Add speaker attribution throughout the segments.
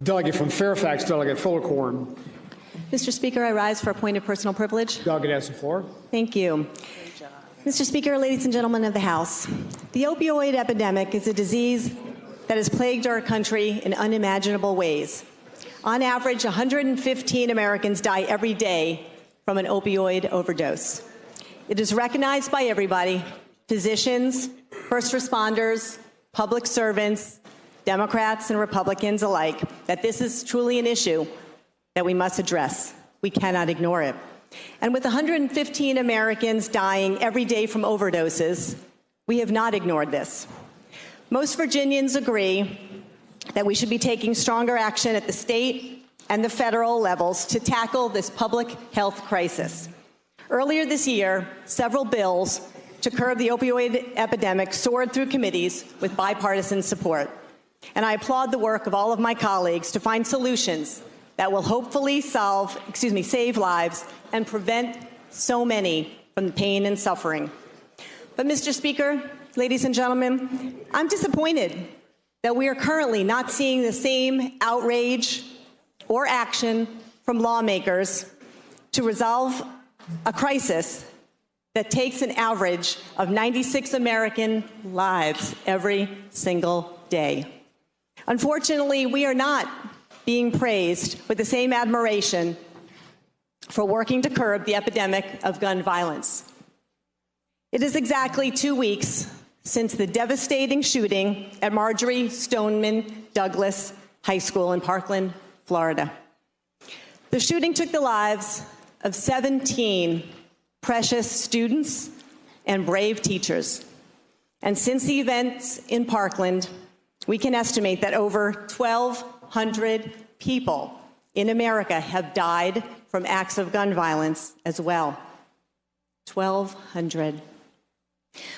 Speaker 1: Delegate from Fairfax, Delegate Fullercorn.
Speaker 2: Mr. Speaker, I rise for a point of personal privilege.
Speaker 1: Delegate has the floor.
Speaker 2: Thank you. Mr. Speaker, ladies and gentlemen of the House, the opioid epidemic is a disease that has plagued our country in unimaginable ways. On average, 115 Americans die every day from an opioid overdose. It is recognized by everybody, physicians, first responders, public servants, Democrats and Republicans alike, that this is truly an issue that we must address. We cannot ignore it. And with 115 Americans dying every day from overdoses, we have not ignored this. Most Virginians agree that we should be taking stronger action at the state and the federal levels to tackle this public health crisis. Earlier this year, several bills to curb the opioid epidemic soared through committees with bipartisan support. And I applaud the work of all of my colleagues to find solutions that will hopefully save lives and prevent so many from the pain and suffering. But Mr. Speaker, ladies and gentlemen, I'm disappointed that we are currently not seeing the same outrage or action from lawmakers to resolve a crisis that takes an average of 96 American lives every single day. Unfortunately, we are not being praised with the same admiration for working to curb the epidemic of gun violence. It is exactly 2 weeks since the devastating shooting at Marjory Stoneman Douglas High School in Parkland, Florida. The shooting took the lives of 17 precious students and brave teachers. And since the events in Parkland, we can estimate that over 1,200 people in America have died from acts of gun violence as well. 1,200.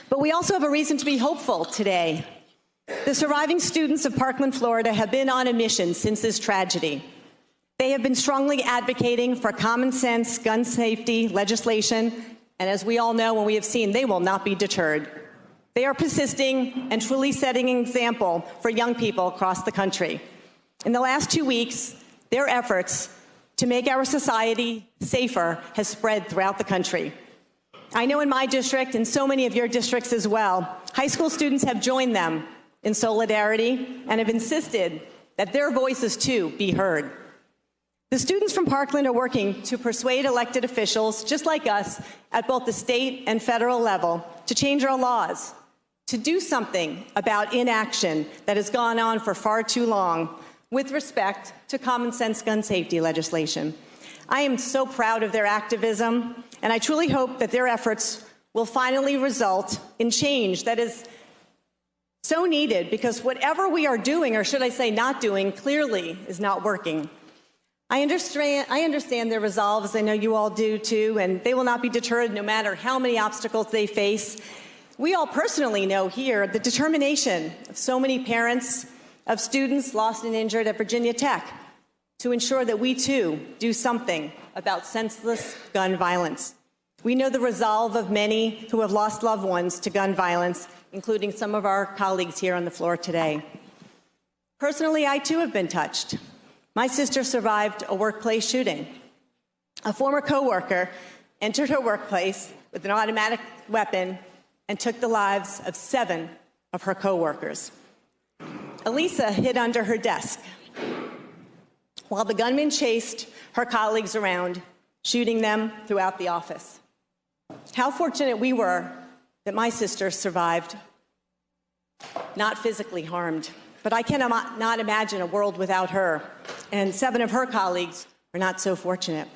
Speaker 2: But we also have a reason to be hopeful today. The surviving students of Parkland, Florida have been on a mission since this tragedy. They have been strongly advocating for common sense gun safety legislation, and as we all know and we have seen, they will not be deterred. They are persisting and truly setting an example for young people across the country. In the last 2 weeks, their efforts to make our society safer has spread throughout the country. I know in my district, and so many of your districts as well, high school students have joined them in solidarity and have insisted that their voices too be heard. The students from Parkland are working to persuade elected officials, just like us, at both the state and federal level, to change our laws, to do something about inaction that has gone on for far too long with respect to common sense gun safety legislation. I am so proud of their activism, and I truly hope that their efforts will finally result in change that is so needed, because whatever we are doing, or should I say not doing, clearly is not working. I understand their resolve, as I know you all do too, and they will not be deterred no matter how many obstacles they face. We all personally know here the determination of so many parents of students lost and injured at Virginia Tech to ensure that we too do something about senseless gun violence. We know the resolve of many who have lost loved ones to gun violence, including some of our colleagues here on the floor today. Personally, I too have been touched. My sister survived a workplace shooting. A former coworker entered her workplace with an automatic weapon and took the lives of 7 of her coworkers. Elisa hid under her desk while the gunman chased her colleagues around, shooting them throughout the office. How fortunate we were that my sister survived, not physically harmed. But I cannot imagine a world without her, and 7 of her colleagues are not so fortunate.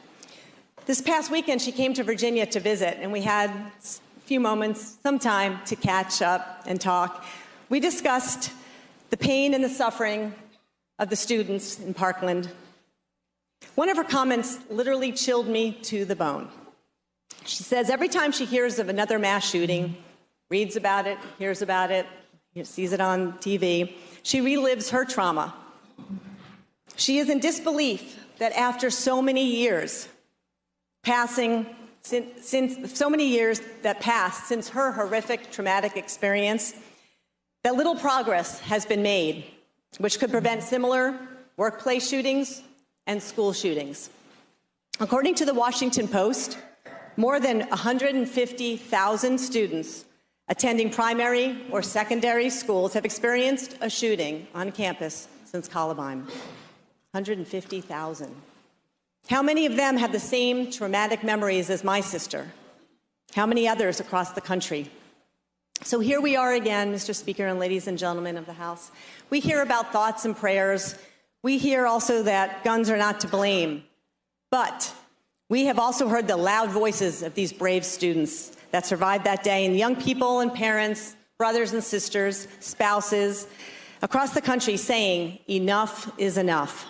Speaker 2: This past weekend, she came to Virginia to visit, and we had a few moments, some time to catch up and talk. We discussed the pain and the suffering of the students in Parkland. One of her comments literally chilled me to the bone. She says every time she hears of another mass shooting, reads about it, hears about it, sees it on TV, she relives her trauma. She is in disbelief that after so many years since her horrific traumatic experience, that little progress has been made, which could prevent similar workplace shootings, and school shootings. According to the Washington Post, more than 150,000 students attending primary or secondary schools have experienced a shooting on campus since Columbine. 150,000. How many of them have the same traumatic memories as my sister? How many others across the country? So here we are again, Mr. Speaker and ladies and gentlemen of the House. We hear about thoughts and prayers. We hear also that guns are not to blame. But we have also heard the loud voices of these brave students that survived that day, and young people and parents, brothers and sisters, spouses across the country saying, enough is enough.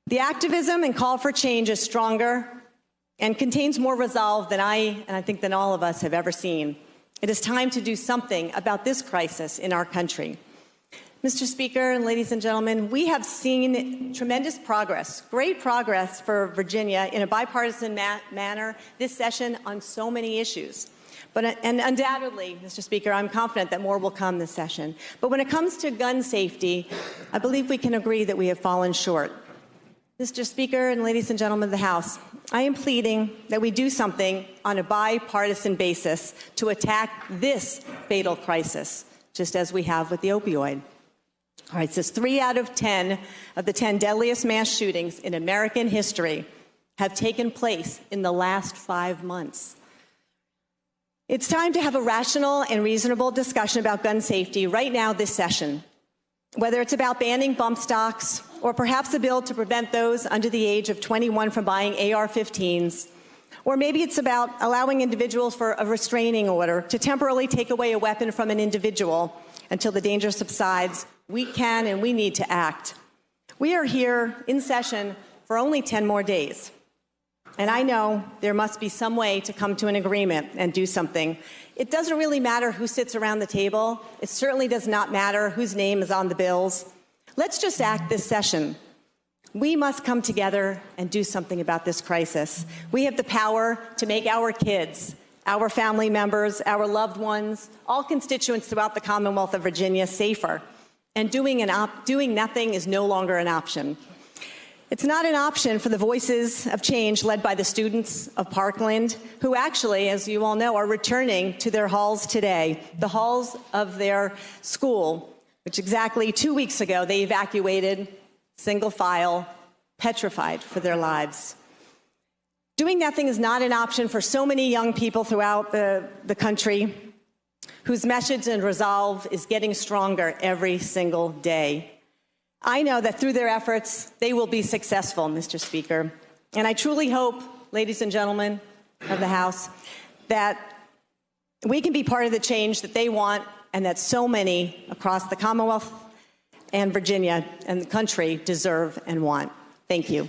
Speaker 2: The activism and call for change is stronger and contains more resolve than I think than all of us have ever seen. It is time to do something about this crisis in our country. Mr. Speaker and ladies and gentlemen, we have seen tremendous progress, great progress for Virginia in a bipartisan manner this session on so many issues. And undoubtedly, Mr. Speaker, I'm confident that more will come this session. But when it comes to gun safety, I believe we can agree that we have fallen short. Mr. Speaker and ladies and gentlemen of the House, I am pleading that we do something on a bipartisan basis to attack this fatal crisis, just as we have with the opioid. All right, it says 3 out of 10 of the 10 deadliest mass shootings in American history have taken place in the last 5 months. It's time to have a rational and reasonable discussion about gun safety right now this session, whether it's about banning bump stocks or perhaps a bill to prevent those under the age of 21 from buying AR-15s, or maybe it's about allowing individuals for a restraining order to temporarily take away a weapon from an individual until the danger subsides. We can and we need to act. We are here in session for only 10 more days. And I know there must be some way to come to an agreement and do something. It doesn't really matter who sits around the table. It certainly does not matter whose name is on the bills. Let's just act this session. We must come together and do something about this crisis. We have the power to make our kids, our family members, our loved ones, all constituents throughout the Commonwealth of Virginia safer. And doing nothing is no longer an option. It's not an option for the voices of change led by the students of Parkland, who actually, as you all know, are returning to their halls today, the halls of their school, which exactly 2 weeks ago they evacuated, single file, petrified for their lives. Doing nothing is not an option for so many young people throughout the country whose message and resolve is getting stronger every single day. I know that through their efforts, they will be successful, Mr. Speaker. And I truly hope, ladies and gentlemen of the House, that we can be part of the change that they want and that so many across the Commonwealth and Virginia and the country deserve and want. Thank you.